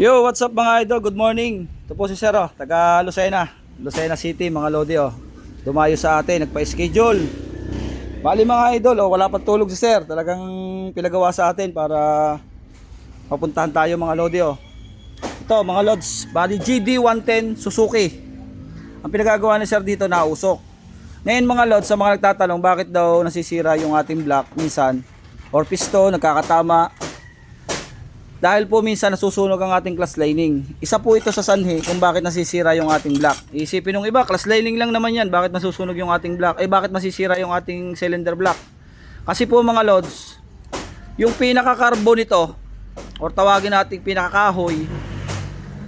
Yo, what's up mga idol? Good morning. Ito po si Sir, taga Lucena City, mga lodi. Dumayo sa atin, nagpa-schedule. Bali mga idol, wala pa tulog si Sir. Talagang pinagawa sa atin para mapuntahan tayo mga lodi. Ito mga lods, bali GD110 Suzuki. Ang pinagagawa ni Sir dito, nausok. Ngayon mga lods, sa mga nagtatanong bakit daw nasisira yung ating block minsan or piston, nagkakatama. Dahil po minsan nasusunog ang ating clutch lining. Isa po ito sa sanhi kung bakit nasisira yung ating block. Isipin ng iba, clutch lining lang naman yan. Bakit nasusunog yung ating block? Bakit masisira yung ating cylinder block? Kasi po mga lods, yung pinaka-carbon nito, or tawagin natin pinaka-kahoy,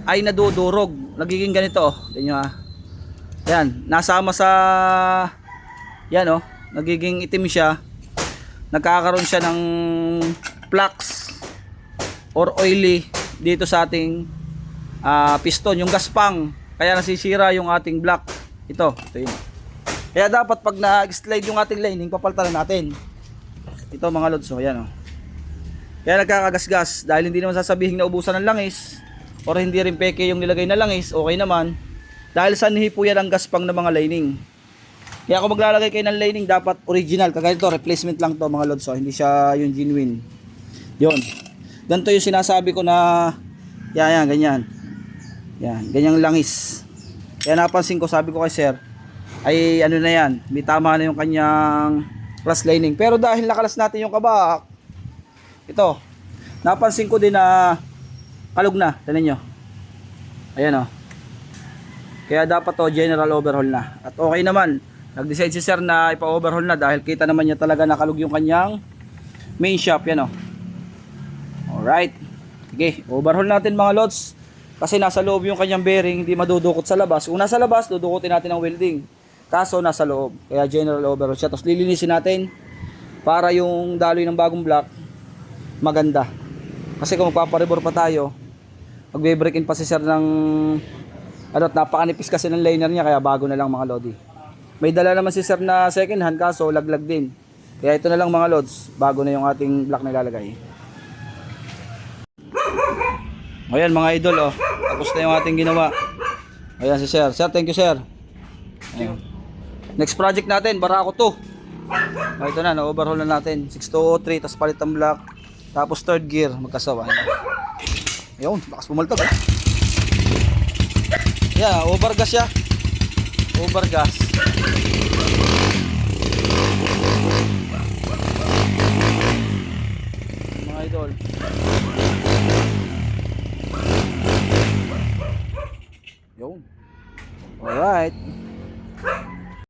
ay nadudurog. Nagiging ganito. Tingnan nyo Yan, nasama sa... Yan nagiging itim siya. Nagkakaroon siya ng flux or oily dito sa ating piston, yung gaspang, kaya nasisira yung ating block. Ito yun. Kaya dapat pag na-slide yung ating lining, papalitan natin. Ito mga lods, yan kaya nagkakagasgas dahil hindi naman sasabihin na ubusan ng langis or hindi rin peke yung nilagay na langis, okay naman dahil sanhi po yan ang gaspang ng mga lining. Kaya kung maglalagay kayo ng lining, dapat original, kagaya ito, replacement lang to mga lods, hindi siya yung genuine. Yun, ganito yung sinasabi ko na yan, ganyan. Yan, ganyang langis. Kaya napansin ko, sabi ko kay Sir, ay ano na yan, may tama na yung kanyang clutch lining. Pero dahil nakalas natin yung kabak, ito, napansin ko din na kalug na, tignan nyo. Ayan Kaya dapat general overhaul na. At okay naman, nag-decide si Sir na ipa-overhaul na dahil kita naman niya talaga nakalug yung kanyang main shop, yan Alright. Sige, overhaul natin mga lods. Kasi nasa loob yung kanyang bearing, hindi madudukot sa labas. Kung nasa labas, dudukutin natin ang welding. Kaso nasa loob. Kaya general overhaul siya. Tapos lilinisin natin para yung daloy ng bagong block maganda. Kasi kung magpaparibor pa tayo, magbe-break in pa si Sir ng napakanipis kasi ng liner niya, kaya bago na lang mga lodi. May dala naman si Sir na second hand, kaso laglag din. Kaya ito na lang mga lods, bago na yung ating block na ilalagay. Ayan mga idol, tapos na yung ating ginawa. Ayan si Sir. Sir, thank you Sir. Ayan. Next project natin, Barako 2. Ito na, overhaul na natin. 6203, tapos palit ang block. Tapos third gear, magkasawa. Ayun, lakas pumaltag Ayan, overgas siya. Overgas. Mga idol. Yun. Alright.